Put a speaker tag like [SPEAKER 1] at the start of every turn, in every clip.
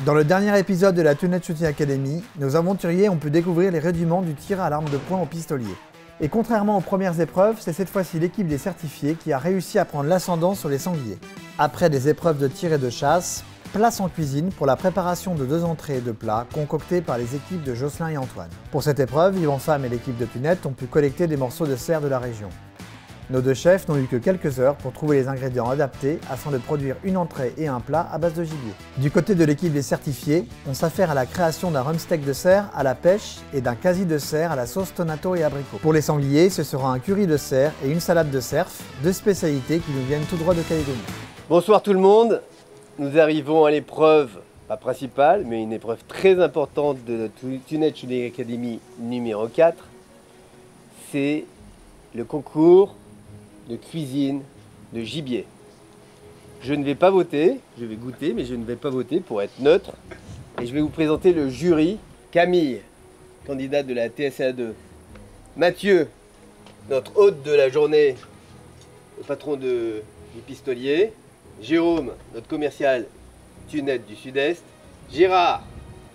[SPEAKER 1] Dans le dernier épisode de la Tunette Shooting Academy, nos aventuriers ont pu découvrir les rudiments du tir à l'arme de poing au pistolier. Et contrairement aux premières épreuves, c'est cette fois-ci l'équipe des certifiés qui a réussi à prendre l'ascendant sur les sangliers. Après des épreuves de tir et de chasse, place en cuisine pour la préparation de 2 entrées et 2 plats concoctés par les équipes de Jocelyn et Antoine. Pour cette épreuve, Yvan Sam et l'équipe de Tunette ont pu collecter des morceaux de cerf de la région. Nos 2 chefs n'ont eu que quelques heures pour trouver les ingrédients adaptés afin de produire une entrée et un plat à base de gibier. Du côté de l'équipe des certifiés, on s'affaire à la création d'un rumsteak de cerf à la pêche et d'un quasi de cerf à la sauce tomato et abricot. Pour les sangliers, ce sera un curry de cerf et une salade de cerf, 2 spécialités qui nous viennent tout droit de Calédonie.
[SPEAKER 2] Bonsoir tout le monde, nous arrivons à l'épreuve, pas principale, mais une épreuve très importante de la Tunette Shooting Academy numéro 4. C'est le concours de cuisine de gibier. Je ne vais pas voter, je vais goûter, mais je ne vais pas voter pour être neutre. Et je vais vous présenter le jury. Camille, candidate de la TSA 2. Mathieu, notre hôte de la journée, le patron du pistolier. Jérôme, notre commercial Tunette du Sud-Est. Gérard,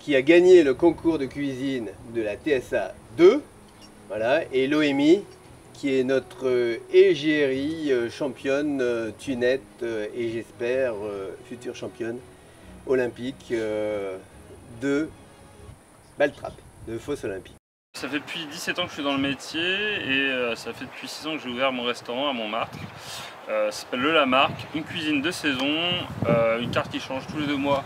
[SPEAKER 2] qui a gagné le concours de cuisine de la TSA 2. Voilà. Et Loémie, qui est notre égérie championne Tunette et j'espère future championne olympique de Baltrap, de fosse olympique.
[SPEAKER 3] Ça fait depuis 17 ans que je suis dans le métier et ça fait depuis 6 ans que j'ai ouvert mon restaurant à Montmartre. Ça s'appelle Le Lamarque, une cuisine de saison, une carte qui change tous les 2 mois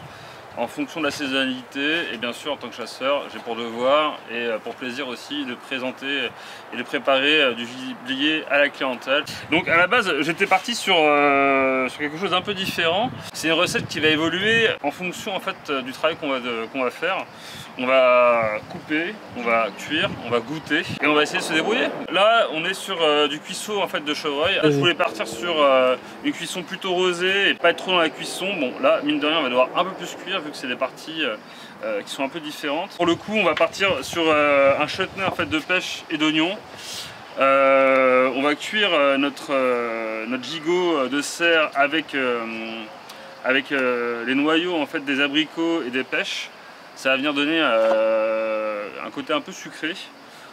[SPEAKER 3] en fonction de la saisonnalité, et bien sûr en tant que chasseur j'ai pour devoir et pour plaisir aussi de présenter et de préparer du gibier à la clientèle. Donc à la base j'étais parti sur quelque chose d'un peu différent. C'est une recette qui va évoluer en fonction en fait du travail qu'on va faire. On va couper, on va cuire, on va goûter et on va essayer de se débrouiller. Là on est sur du cuisseau en fait de chevreuil. Je voulais partir sur une cuisson plutôt rosée et pas être trop dans la cuisson. Bon là mine de rien on va devoir un peu plus cuire vu que c'est des parties qui sont un peu différentes. Pour le coup on va partir sur un chutney en fait de pêche et d'oignon. On va cuire notre gigot de cerf avec les noyaux en fait des abricots et des pêches. Ça va venir donner un côté un peu sucré.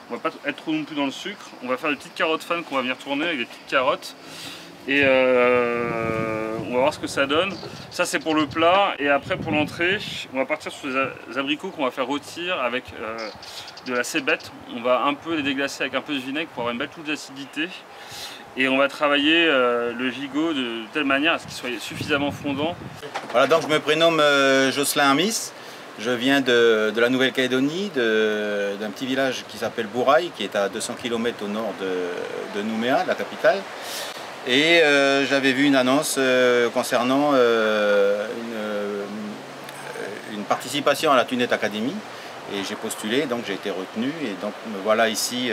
[SPEAKER 3] On va pas être trop non plus dans le sucre. On va faire des petites carottes fan qu'on va venir tourner avec des petites carottes. Et on va voir ce que ça donne. Ça c'est pour le plat. Et après pour l'entrée, on va partir sur les abricots qu'on va faire rôtir avec de la cébette. On va un peu les déglacer avec un peu de vinaigre pour avoir une belle touche d'acidité. Et on va travailler le gigot de telle manière à ce qu'il soit suffisamment fondant.
[SPEAKER 4] Voilà, donc je me prénomme Jocelyn Amis. Je viens de la Nouvelle-Calédonie, d'un petit village qui s'appelle Bourail, qui est à 200 km au nord de Nouméa, la capitale. Et j'avais vu une annonce concernant une participation à la Tunette Academy. Et j'ai postulé, donc j'ai été retenu. Et donc me voilà ici,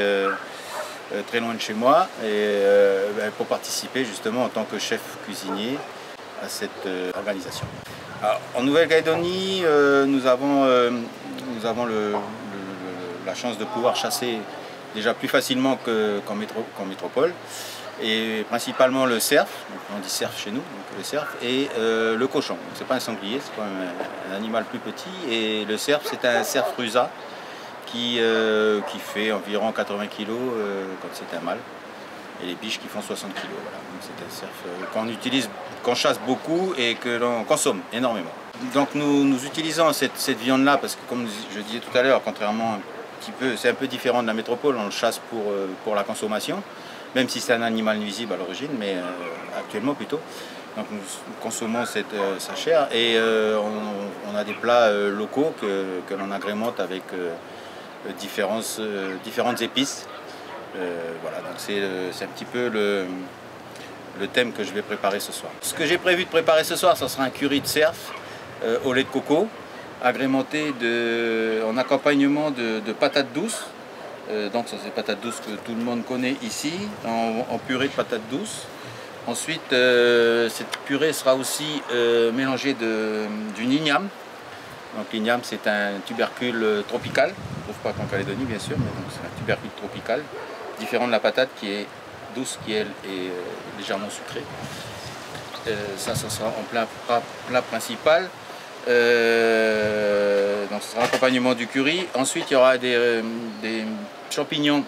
[SPEAKER 4] très loin de chez moi, pour participer justement en tant que chef cuisinier à cette organisation. Alors, en Nouvelle-Calédonie, nous avons la chance de pouvoir chasser déjà plus facilement qu'en métropole, et principalement le cerf, donc on dit cerf chez nous, donc le cerf, et le cochon. C'est pas un sanglier, c'est quand même un animal plus petit, et le cerf c'est un cerf rusa qui fait environ 80 kg quand c'est un mâle, et les biches qui font 60 kg. Voilà. C'est un cerf qu'on chasse beaucoup et que l'on consomme énormément. Donc nous utilisons cette viande-là parce que, comme je disais tout à l'heure, contrairement c'est un peu différent de la métropole, on le chasse pour la consommation, même si c'est un animal nuisible à l'origine, mais actuellement plutôt. Donc nous consommons sa chair et on a des plats locaux que l'on agrémente avec différentes épices. Voilà, donc c'est un petit peu le thème que je vais préparer ce soir. Ce que j'ai prévu de préparer ce soir, ce sera un curry de cerf au lait de coco, agrémenté en accompagnement de patates douces. Donc ça c'est patates douces que tout le monde connaît ici, en purée de patates douces. Ensuite, cette purée sera aussi mélangée du igname. Donc l'igname c'est un tubercule tropical, on ne trouve pas qu'en Calédonie bien sûr, mais c'est un tubercule tropical, différent de la patate qui est douce, qui elle est légèrement sucrée. Ça sera en plat principal. Donc ce sera l'accompagnement du curry. Ensuite, il y aura des champignons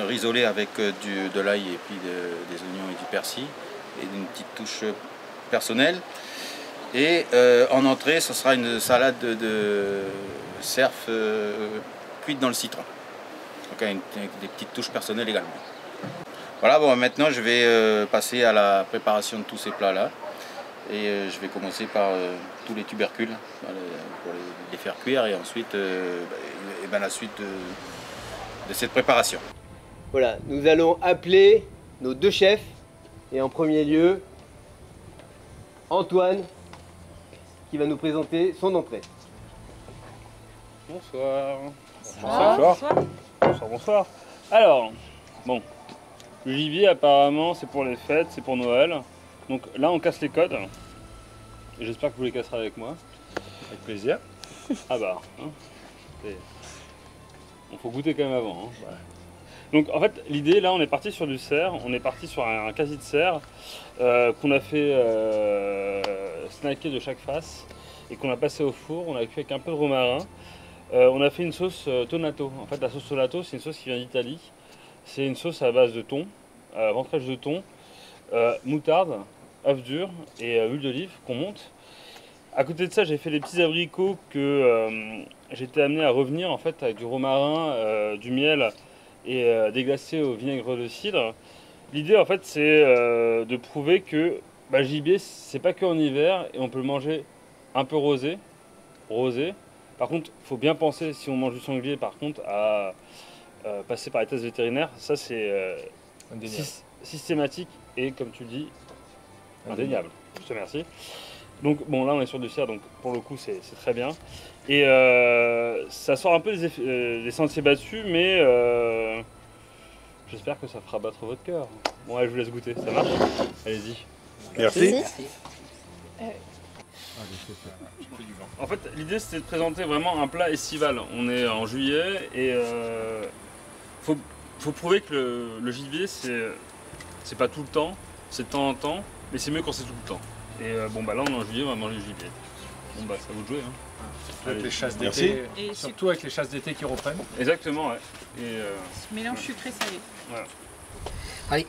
[SPEAKER 4] risolés avec de l'ail et puis des oignons et du persil et une petite touche personnelle. Et en entrée, ce sera une salade de cerf cuite dans le citron. Donc avec des petites touches personnelles également. Voilà, bon, maintenant je vais passer à la préparation de tous ces plats-là. Et je vais commencer par tous les tubercules pour les faire cuire et ensuite la suite de cette préparation.
[SPEAKER 2] Voilà, nous allons appeler nos deux chefs et en premier lieu Antoine qui va nous présenter son entrée.
[SPEAKER 3] Bonsoir.
[SPEAKER 5] Bonsoir.
[SPEAKER 3] Bonsoir. Alors, bon, le gibier apparemment c'est pour les fêtes, c'est pour Noël. Donc là on casse les codes. Et j'espère que vous les casserez avec moi.
[SPEAKER 5] Avec plaisir.
[SPEAKER 3] Ah bah, hein, on faut goûter quand même avant. Hein. Ouais. Donc en fait l'idée là on est parti sur du cerf, on est parti sur un quasi de cerf qu'on a fait snacker de chaque face et qu'on a passé au four, on a cuit avec un peu de romarin. On a fait une sauce tonato. En fait la sauce tonato c'est une sauce qui vient d'Italie. C'est une sauce à base de thon, ventrèche de thon, moutarde, œuf dur et huile d'olive qu'on monte. À côté de ça, j'ai fait les petits abricots que j'étais amené à revenir en fait avec du romarin, du miel et déglacé au vinaigre de cidre. L'idée en fait c'est de prouver que le gibier c'est pas que en hiver et on peut le manger un peu rosé. Par contre, il faut bien penser si on mange du sanglier par contre à passer par les tests vétérinaires. Ça c'est systématique et comme tu le dis, indéniable. Je te remercie. Donc bon là on est sur du cerf donc pour le coup c'est très bien. Et ça sort un peu des sentiers battus mais j'espère que ça fera battre votre cœur. Bon allez je vous laisse goûter, ça marche? Allez-y.
[SPEAKER 5] Merci.
[SPEAKER 3] En fait l'idée c'était de présenter vraiment un plat estival. On est en juillet et faut prouver que le gibier c'est pas tout le temps, c'est de temps en temps, mais c'est mieux quand c'est tout le temps. Et bon bah là on est en juillet, on va manger du gibier. Bon bah ça vous de jouer hein.
[SPEAKER 5] Avec les chasses d'été, et surtout avec les chasses d'été qui reprennent.
[SPEAKER 3] Exactement ouais. Et
[SPEAKER 6] mélange sucré-salé.
[SPEAKER 3] Voilà.
[SPEAKER 7] Allez.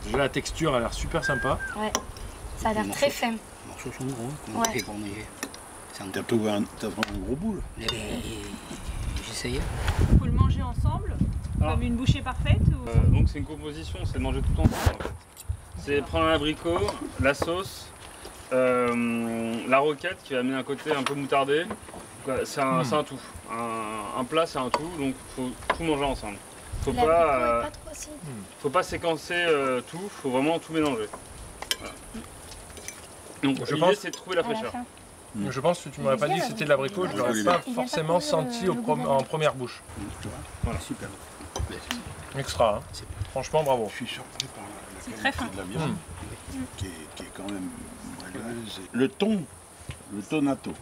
[SPEAKER 5] Déjà la texture a l'air super sympa.
[SPEAKER 8] Ouais, ça a l'air très fin.
[SPEAKER 7] Les morceaux sont gros, comment tu fais pour manger?
[SPEAKER 9] T'as trouvé un gros boule?
[SPEAKER 7] Eh ben, j'essayais.
[SPEAKER 6] Faut le manger ensemble, comme une bouchée parfaite ou...
[SPEAKER 3] Donc c'est une composition, c'est de manger tout ensemble en fait. C'est prendre un abricot, la sauce, la roquette qui va amener un côté un peu moutardé. C'est un tout. Un plat c'est un tout, donc faut tout manger ensemble. Faut pas séquencer tout, faut vraiment tout mélanger. Voilà. Donc l'idée c'est de trouver la fraîcheur.
[SPEAKER 5] Je pense que tu m'aurais pas dit que c'était de l'abricot, je l'aurais pas forcément senti en première bouche.
[SPEAKER 3] Voilà.
[SPEAKER 9] Super.
[SPEAKER 5] Extra, hein. Franchement bravo.
[SPEAKER 9] Je suis surpris par la
[SPEAKER 6] très
[SPEAKER 9] qualité
[SPEAKER 6] fin.
[SPEAKER 9] de la viande qui est quand même moelleuse. Le thon, le tonato,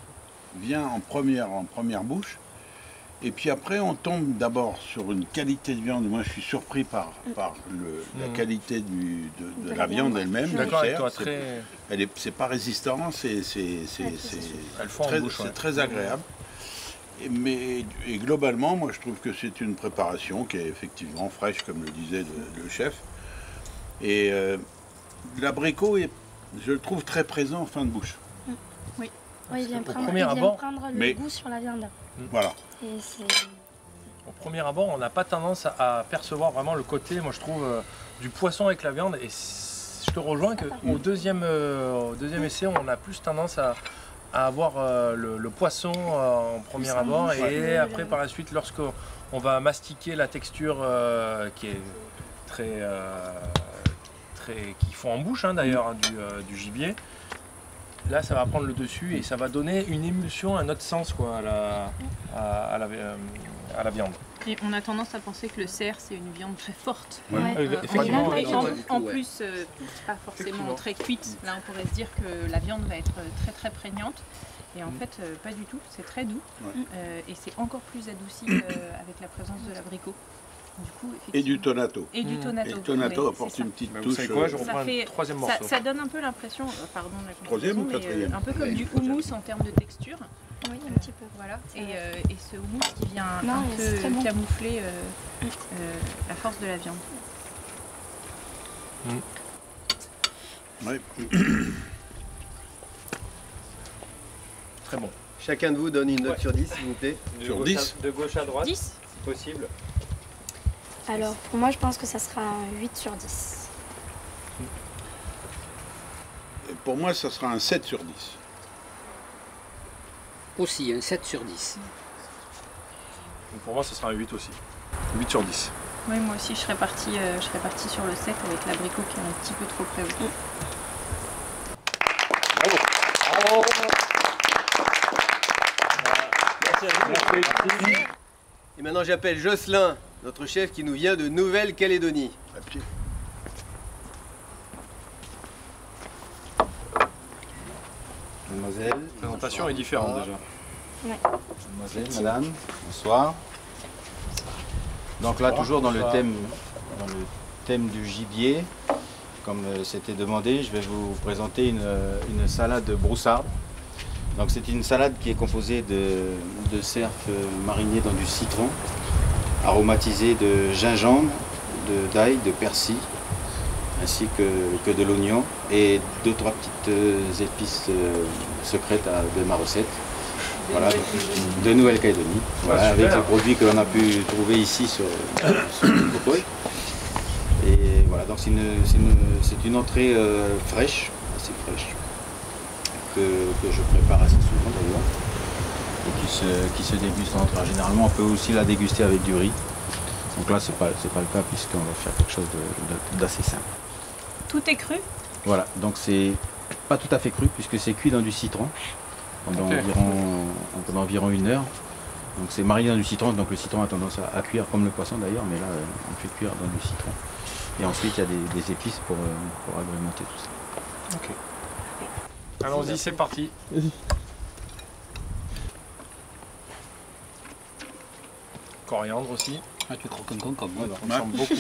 [SPEAKER 9] vient en première bouche. Et puis après, on tombe d'abord sur une qualité de viande. Moi, je suis surpris par la qualité de la viande elle-même.
[SPEAKER 5] D'accord avec toi,
[SPEAKER 9] C'est pas résistant, c'est très agréable. Et globalement, moi, je trouve que c'est une préparation qui est effectivement fraîche, comme le disait le chef. Et l'abricot, je le trouve très présent en fin de bouche.
[SPEAKER 8] Oui, il vient prendre le goût sur la viande.
[SPEAKER 9] Voilà.
[SPEAKER 5] Au premier abord, on n'a pas tendance à percevoir vraiment le côté, moi je trouve, du poisson avec la viande. Et je te rejoins qu'au deuxième essai, on a plus tendance à avoir le poisson en premier abord. Et après, par la suite, lorsqu'on va mastiquer la texture qui est qui fond en bouche d'ailleurs, du gibier. Là, ça va prendre le dessus et ça va donner une émulsion, un autre sens quoi, à la viande.
[SPEAKER 6] Et on a tendance à penser que le cerf, c'est une viande très forte.
[SPEAKER 5] Effectivement.
[SPEAKER 6] Et en plus, pas forcément très cuite. Là, on pourrait se dire que la viande va être très très prégnante. Et en fait, pas du tout. C'est très doux. Et c'est encore plus adouci avec la présence de l'abricot. Du coup,
[SPEAKER 9] et du tonato.
[SPEAKER 6] Et du tonato.
[SPEAKER 9] Et le tonato
[SPEAKER 6] oui,
[SPEAKER 9] apporte une petite touche.
[SPEAKER 5] Vous savez quoi, je reprends un troisième morceau.
[SPEAKER 6] Ça donne un peu l'impression, pardon,
[SPEAKER 9] troisième ou quatrième,
[SPEAKER 6] un peu comme du houmous en termes de texture.
[SPEAKER 8] Oui, un petit peu.
[SPEAKER 6] Voilà. Et ce houmous qui vient un peu camoufler la force de la viande.
[SPEAKER 9] Ouais.
[SPEAKER 5] Très bon.
[SPEAKER 2] Chacun de vous donne une note sur 10, s'il vous plaît.
[SPEAKER 9] Sur 10
[SPEAKER 3] De gauche à droite,
[SPEAKER 6] 10
[SPEAKER 3] si possible.
[SPEAKER 8] Alors, pour moi, je pense que ça sera un 8 sur 10.
[SPEAKER 9] Et pour moi, ça sera un 7 sur 10.
[SPEAKER 7] Aussi, un 7 sur 10.
[SPEAKER 5] Donc pour moi, ce sera un 8 aussi. 8 sur 10.
[SPEAKER 6] Oui, moi aussi, je serais partie sur le 7 avec l'abricot qui est un petit peu trop près.
[SPEAKER 3] Bravo.
[SPEAKER 2] Et maintenant j'appelle Jocelyn, notre chef qui nous vient de Nouvelle-Calédonie.
[SPEAKER 9] À pied.
[SPEAKER 4] Mademoiselle.
[SPEAKER 5] La présentation est différente déjà.
[SPEAKER 4] Mademoiselle, madame, bonsoir. Donc là, toujours dans le thème du gibier, comme c'était demandé, je vais vous présenter une salade broussarde. Donc c'est une salade qui est composée de cerf marinés dans du citron, aromatisé de gingembre, d'ail, de persil, ainsi que de l'oignon et 2-3 petites épices secrètes de ma recette. Voilà, de Nouvelle-Calédonie, voilà, avec les produits que l'on a pu trouver ici sur Métropole. Et voilà, donc c'est une entrée fraîche, assez fraîche, que je prépare assez souvent d'ailleurs, et qui se déguste en entrée. Généralement, on peut aussi la déguster avec du riz. Donc là, c'est pas le cas puisqu'on va faire quelque chose d'assez simple.
[SPEAKER 6] Tout est cru?
[SPEAKER 4] Voilà, donc c'est pas tout à fait cru puisque c'est cuit dans du citron. Pendant environ 1 heure. Donc c'est mariné dans du citron, donc le citron a tendance à cuire comme le poisson d'ailleurs, mais là on fait cuire dans du citron. Et ensuite il y a des épices pour agrémenter tout ça.
[SPEAKER 5] Ok. Allons-y, c'est parti. Coriandre aussi.
[SPEAKER 7] Ah, tu croques un concombre.
[SPEAKER 5] On sent beaucoup.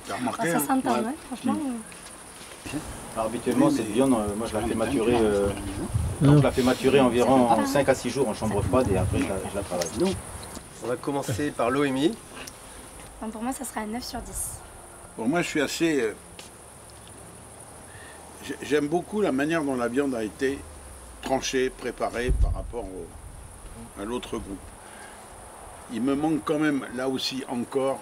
[SPEAKER 9] T'as remarqué
[SPEAKER 8] Ça s'entend, hein, franchement.
[SPEAKER 4] Alors habituellement cette viande, moi je la fais maturer, donc je la fais maturer environ 5 à 6 jours en chambre froide et après je la travaille.
[SPEAKER 2] On va commencer par l'OMI.
[SPEAKER 8] Donc pour moi, ça sera un 9 sur 10.
[SPEAKER 9] Pour moi, je suis assez... J'aime beaucoup la manière dont la viande a été tranchée, préparée par rapport à l'autre groupe. Il me manque quand même, là aussi encore,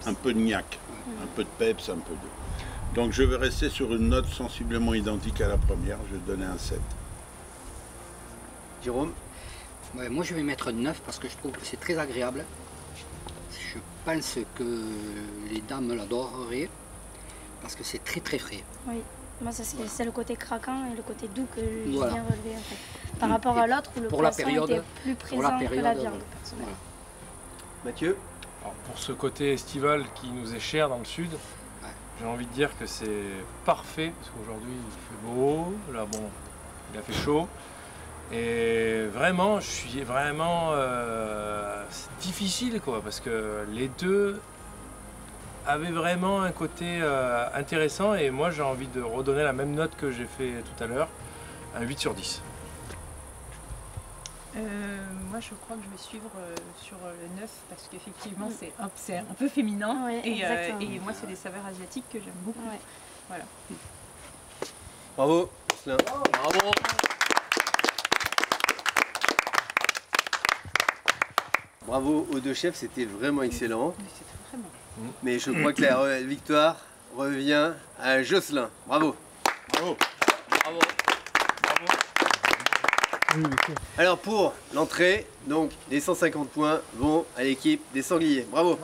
[SPEAKER 9] un peu de gnac, un peu de peps, un peu de... Donc je vais rester sur une note sensiblement identique à la première, je vais donner un 7.
[SPEAKER 2] Jérôme?
[SPEAKER 7] Ouais, moi je vais mettre 9 parce que je trouve que c'est très agréable. Je pense que les dames l'adoreraient parce que c'est très très frais.
[SPEAKER 8] Oui, moi c'est le côté craquant et le côté doux que j'ai bien relevé en fait. Par rapport à l'autre où le poisson était plus présent que la viande.
[SPEAKER 7] Voilà.
[SPEAKER 2] Mathieu?
[SPEAKER 5] Alors, pour ce côté estival qui nous est cher dans le sud, j'ai envie de dire que c'est parfait, parce qu'aujourd'hui il fait beau, là bon, il a fait chaud. Et vraiment, c'est difficile quoi, parce que les deux avaient vraiment un côté intéressant et moi j'ai envie de redonner la même note que j'ai fait tout à l'heure, un 8 sur 10.
[SPEAKER 6] Moi je crois que je vais suivre sur le 9 parce qu'effectivement c'est un peu féminin et moi c'est des saveurs asiatiques que j'aime beaucoup. Ouais. Voilà.
[SPEAKER 2] Bravo, Jocelyn. Bravo. Bravo aux deux chefs, c'était vraiment excellent.
[SPEAKER 6] C'est très bon.
[SPEAKER 2] Mais je crois que la victoire revient à Jocelyn. Bravo.
[SPEAKER 9] Bravo.
[SPEAKER 2] Bravo. Alors pour l'entrée, donc les 150 points vont à l'équipe des sangliers. Bravo.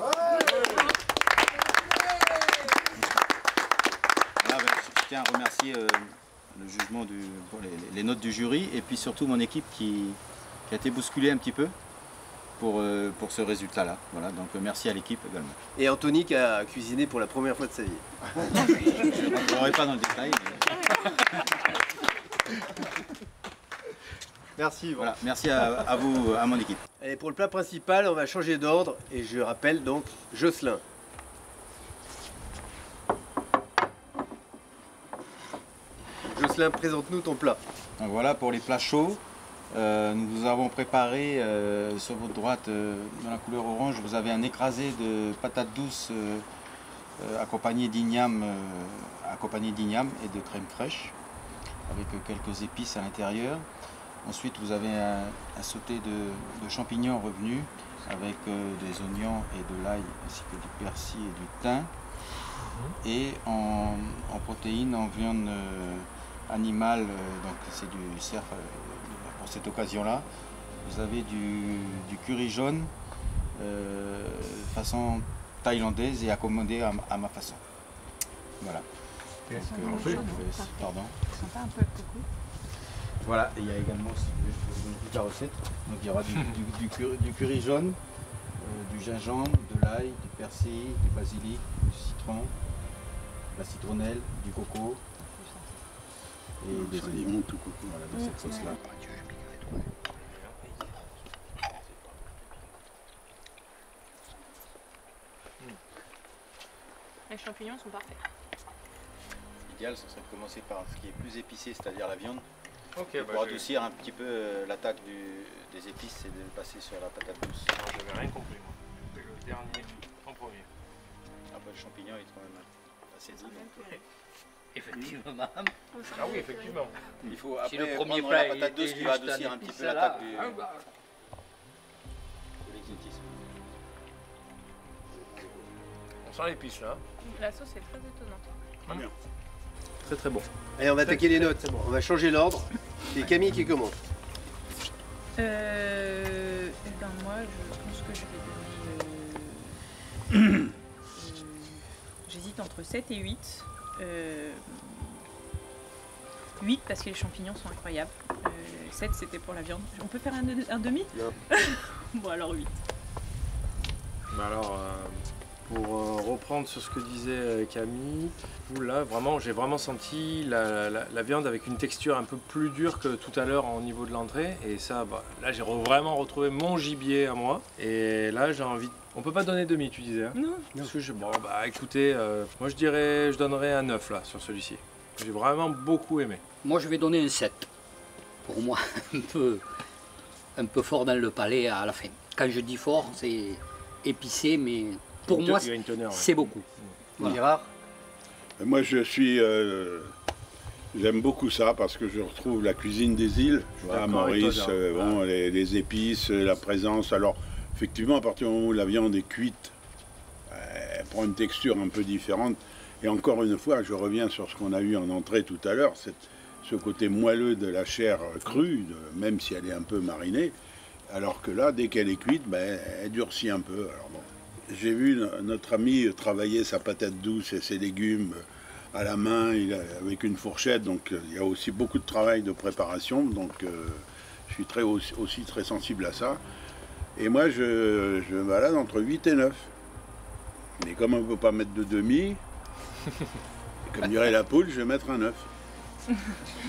[SPEAKER 4] Voilà, je tiens à remercier le jugement pour les notes du jury et puis surtout mon équipe qui a été bousculée un petit peu pour ce résultat-là. Voilà, donc merci à l'équipe également.
[SPEAKER 2] Et Anthony qui a cuisiné pour la première fois de sa vie.
[SPEAKER 4] Je ne rentrerai pas dans le détail. Mais...
[SPEAKER 2] Merci. Bon.
[SPEAKER 4] Voilà, merci à vous, à mon équipe.
[SPEAKER 2] Allez, pour le plat principal, on va changer d'ordre et je rappelle donc Jocelyn. Jocelyn, présente-nous ton plat.
[SPEAKER 4] Donc voilà pour les plats chauds. Nous avons préparé sur votre droite, dans la couleur orange, vous avez un écrasé de patates douces accompagné d'igname et de crème fraîche, avec quelques épices à l'intérieur. Ensuite, vous avez un sauté de champignons revenus, avec des oignons et de l'ail, ainsi que du persil et du thym. Et en protéines, en viande animale, donc c'est du cerf pour cette occasion-là. Vous avez du curry jaune, façon thaïlandaise et accommodé à ma façon. Voilà. Donc, pardon.
[SPEAKER 6] Sympa un peu le coco.
[SPEAKER 4] Voilà, et il y a également, si vous voulez, je vous donne toute la recette. Donc il y aura du curry jaune, du gingembre, de l'ail, du persil, du basilic, du citron, de la citronnelle, du coco et des oignons, tout coco, voilà, dans cette sauce-là.
[SPEAKER 6] Les champignons sont parfaits.
[SPEAKER 4] L'idéal, ce serait de commencer par ce qui est plus épicé, c'est-à-dire la viande.
[SPEAKER 5] Okay,
[SPEAKER 4] pour adoucir un petit peu l'attaque des épices, c'est de passer sur la patate douce.
[SPEAKER 5] Non, j'avais rien compris, moi. C'est le dernier en premier.
[SPEAKER 4] Après, le champignon est quand même assez doux.
[SPEAKER 7] Effectivement.
[SPEAKER 5] Ah oui, effectivement.
[SPEAKER 4] Il faut après
[SPEAKER 7] si le premier
[SPEAKER 4] prendre
[SPEAKER 7] plat
[SPEAKER 4] la patate douce qui va adoucir un petit peu l'attaque de l'exotisme.
[SPEAKER 5] On sent l'épice là.
[SPEAKER 6] La sauce est très étonnante.
[SPEAKER 5] Très bien.
[SPEAKER 2] Très très bon. Allez, on va attaquer les notes. On va changer l'ordre. C'est Camille qui commence.
[SPEAKER 6] Eh ben moi, je pense que je vais donner... J'hésite entre 7 et 8. 8 parce que les champignons sont incroyables. 7 c'était pour la viande. On peut faire un demi?
[SPEAKER 2] Non.
[SPEAKER 6] Bon alors 8.
[SPEAKER 5] Bah alors, pour reprendre sur ce que disait Camille, là vraiment, j'ai vraiment senti la viande avec une texture un peu plus dure que tout à l'heure au niveau de l'entrée. Et ça, bah, là j'ai vraiment retrouvé mon gibier à moi. Et là j'ai envie... On peut pas donner demi, tu disais hein?
[SPEAKER 6] Non.
[SPEAKER 5] Parce que bon bah écoutez, moi je donnerais un 9 là sur celui-ci. J'ai vraiment beaucoup aimé.
[SPEAKER 7] Moi je vais donner un 7. Pour moi, un peu fort dans le palais à la fin. Quand je dis fort, c'est épicé, mais pour moi c'est beaucoup.
[SPEAKER 2] Voilà. Gérard?
[SPEAKER 9] Moi je suis... j'aime beaucoup ça parce que je retrouve la cuisine des îles. À Maurice, bon, les épices, la présence. Alors effectivement, à partir du moment où la viande est cuite, elle prend une texture un peu différente. Et encore une fois, je reviens sur ce qu'on a eu en entrée tout à l'heure, ce côté moelleux de la chair crue, même si elle est un peu marinée. Alors que là, dès qu'elle est cuite, ben, elle durcit un peu. Alors bon. J'ai vu notre ami travailler sa patate douce et ses légumes à la main, avec une fourchette. Donc il y a aussi beaucoup de travail de préparation. Donc je suis aussi très sensible à ça. Et moi, je me balade entre 8 et 9. Mais comme on ne peut pas mettre de demi, comme dirait la poule, je vais mettre un 9.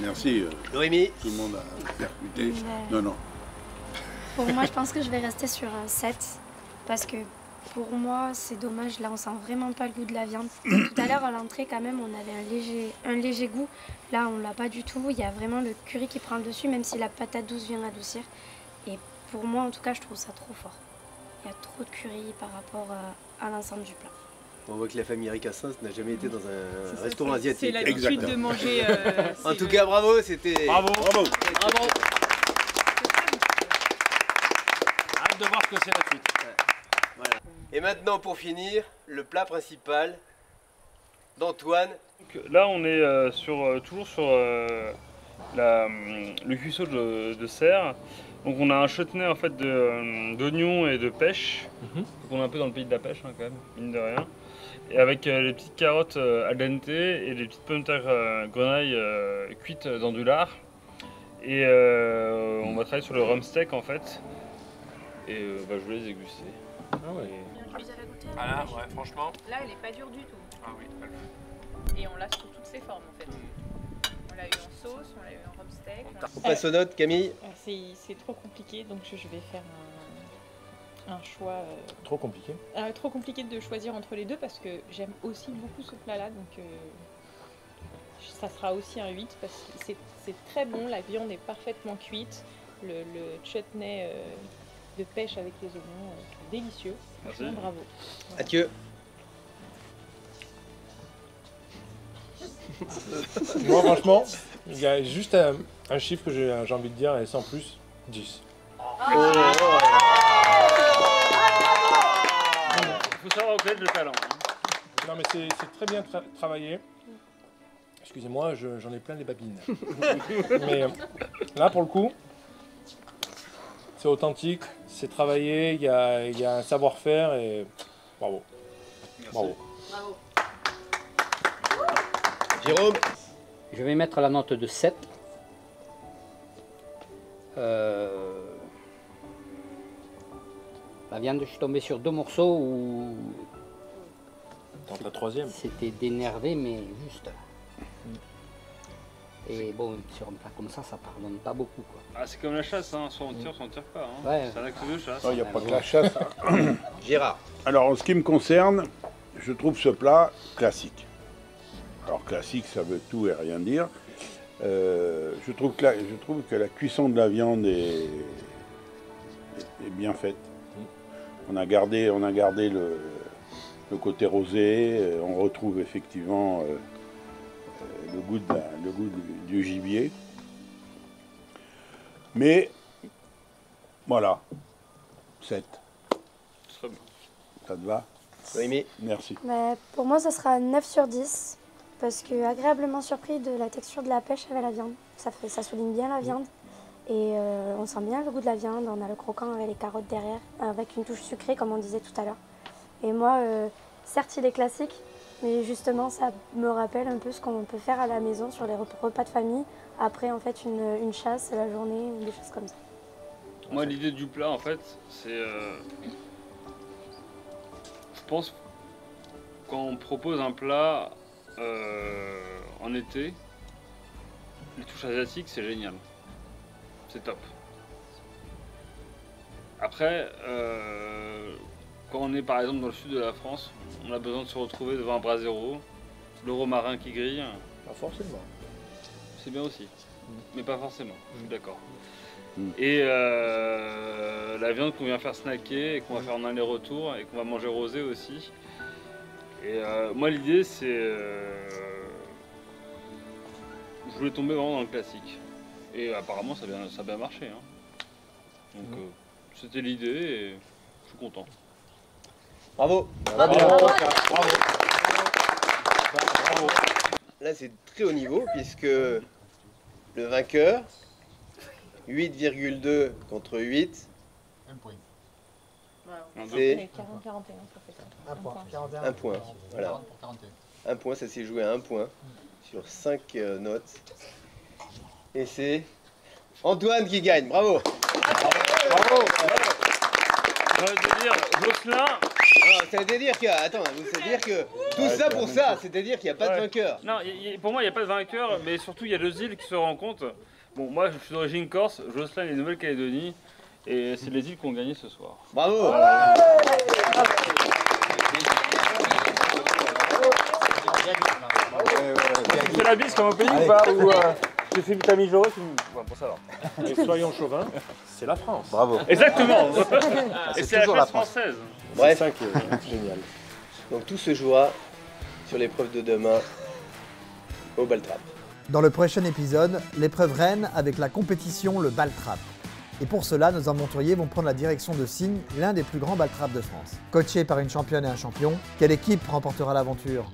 [SPEAKER 9] Merci.
[SPEAKER 2] Noémie.
[SPEAKER 9] Tout le monde a percuté. Non, non.
[SPEAKER 8] Pour moi, je pense que je vais rester sur un 7. Parce que pour moi, c'est dommage. Là, on sent vraiment pas le goût de la viande. Tout à l'heure, à l'entrée, quand même, on avait un léger goût. Là, on l'a pas du tout. Il y a vraiment le curry qui prend le dessus, même si la patate douce vient l'adoucir. Et pour moi, en tout cas, je trouve ça trop fort. Il y a trop de curry par rapport à l'ensemble du plat.
[SPEAKER 2] On voit que la famille Ricassens n'a jamais été dans un restaurant asiatique.
[SPEAKER 6] C'est l'habitude de manger.
[SPEAKER 2] En tout cas, bravo, c'était...
[SPEAKER 5] Bravo.
[SPEAKER 2] Bravo.
[SPEAKER 5] Bravo. Hâte de voir ce que c'est la suite.
[SPEAKER 2] Voilà. Et maintenant, pour finir, le plat principal d'Antoine.
[SPEAKER 3] Là, on est toujours sur le cuisseau de cerf. Donc on a un chutney en fait d'oignons et de pêche. Donc on est un peu dans le pays de la pêche hein, quand même, mine de rien. Et avec les petites carottes al dente et les petites pommes de terre grenaille cuites dans du lard. Et on va travailler sur le rump steak en fait. Et je vous laisse déguster.
[SPEAKER 5] Ah ouais. Ah là, ouais, franchement.
[SPEAKER 6] Là, elle est pas dure du tout.
[SPEAKER 5] Ah oui.
[SPEAKER 6] Et on l'a sous toutes ses formes en fait. Moi, On l'a eu en sauce, on l'a eu en rumsteak.
[SPEAKER 2] On passe aux notes, Camille.
[SPEAKER 6] C'est trop compliqué, donc je vais faire un choix...
[SPEAKER 5] Trop compliqué.
[SPEAKER 6] Trop compliqué de choisir entre les deux parce que j'aime aussi beaucoup ce plat-là, donc ça sera aussi un 8 parce que c'est très bon, la viande est parfaitement cuite, le chutney de pêche avec les oignons, délicieux. Franchement, bravo. Voilà.
[SPEAKER 2] Mathieu.
[SPEAKER 5] Moi, franchement, il y a juste un chiffre que j'ai envie de dire, et sans plus, 10.
[SPEAKER 3] Il faut savoir reconnaître le talent.
[SPEAKER 5] Non, mais c'est très bien travaillé. Excusez-moi, j'en ai plein les babines. Mais là, pour le coup, c'est authentique, c'est travaillé, il y a un savoir-faire et bravo. Bravo.
[SPEAKER 6] Bravo.
[SPEAKER 2] Jérôme.
[SPEAKER 7] Je vais mettre la note de 7. La viande, je suis tombé sur 2 morceaux où
[SPEAKER 5] Dans la troisième.
[SPEAKER 7] c'était d'énervé, mais juste. Et bon, sur un plat comme ça pardonne pas beaucoup, quoi.
[SPEAKER 3] Ah, c'est comme la chasse, hein. Soit on tire pas. Hein.
[SPEAKER 7] Ouais.
[SPEAKER 3] C'est un acte de chasse.
[SPEAKER 9] Il n'y a pas que la chasse.
[SPEAKER 2] Gérard.
[SPEAKER 9] Alors, en ce qui me concerne, je trouve ce plat classique. Alors, classique, ça veut tout et rien dire. Je trouve que la cuisson de la viande est bien faite. On a gardé le côté rosé, on retrouve effectivement le goût du gibier. Mais voilà, 7.
[SPEAKER 3] Très bien.
[SPEAKER 9] Ça te va?
[SPEAKER 2] Noémie.
[SPEAKER 9] Merci.
[SPEAKER 8] Pour moi, ça sera 9 sur 10 parce que agréablement surpris de la texture de la pêche avec la viande. Ça souligne bien la viande et on sent bien le goût de la viande. On a le croquant avec les carottes derrière, avec une touche sucrée comme on disait tout à l'heure. Et moi, certes, il est classique, mais justement, ça me rappelle un peu ce qu'on peut faire à la maison sur les repas de famille après en fait une chasse la journée ou des choses comme ça.
[SPEAKER 3] Moi, l'idée du plat, en fait, c'est... je pense quand on propose un plat en été, les touches asiatiques, c'est génial. C'est top. Après, quand on est par exemple dans le sud de la France, on a besoin de se retrouver devant un brasero, le romarin qui grille.
[SPEAKER 5] Pas forcément.
[SPEAKER 3] C'est bien aussi, mais pas forcément, je suis d'accord. Et la viande qu'on vient faire snacker et qu'on va faire en aller-retour et qu'on va manger rosé aussi. Et moi l'idée c'est... je voulais tomber vraiment dans le classique. Et apparemment ça a bien marché. Hein. Donc c'était l'idée et je suis content.
[SPEAKER 2] Bravo.
[SPEAKER 3] Bravo.
[SPEAKER 2] Bravo. Bravo. Là c'est très haut niveau puisque le vainqueur, 8,2 contre 8.
[SPEAKER 10] Un point.
[SPEAKER 2] C'est
[SPEAKER 6] 41,
[SPEAKER 1] Un point. 41.
[SPEAKER 2] un point. Voilà.
[SPEAKER 10] 40 pour 41.
[SPEAKER 2] Un point, ça s'est joué à un point sur 5 notes. Et c'est Antoine qui gagne. Bravo. Bravo.
[SPEAKER 3] Ça veut dire, Jocelyn...
[SPEAKER 2] Alors, ça veut dire que, attends, ça veut dire que tout ça pour ça, c'est-à-dire qu'il n'y a pas de vainqueur.
[SPEAKER 3] Non, pour moi il n'y a pas de vainqueur, mais surtout il y a 2 îles qui se rencontrent. Bon, moi je suis d'origine corse, Jocelyn est de Nouvelle-Calédonie, et c'est les îles qui ont gagné ce soir.
[SPEAKER 2] Bravo.
[SPEAKER 3] Tu fais la bise comme au pays ou pas? Ou tu fais ta mijaurée, pour savoir.
[SPEAKER 5] Et soyons chauvins, c'est la France.
[SPEAKER 2] Bravo.
[SPEAKER 3] Exactement. Et c'est la
[SPEAKER 2] toujours la
[SPEAKER 3] fête
[SPEAKER 2] France.
[SPEAKER 3] française.
[SPEAKER 2] Bref,
[SPEAKER 5] C'est ça qui est génial.
[SPEAKER 2] donc tout se jouera sur l'épreuve de demain au Baltrap.
[SPEAKER 1] Dans le prochain épisode, l'épreuve reine avec la compétition le Baltrap. Et pour cela, nos aventuriers vont prendre la direction de Signes, l'un des plus grands Baltraps de France. Coaché par une championne et un champion, quelle équipe remportera l'aventure?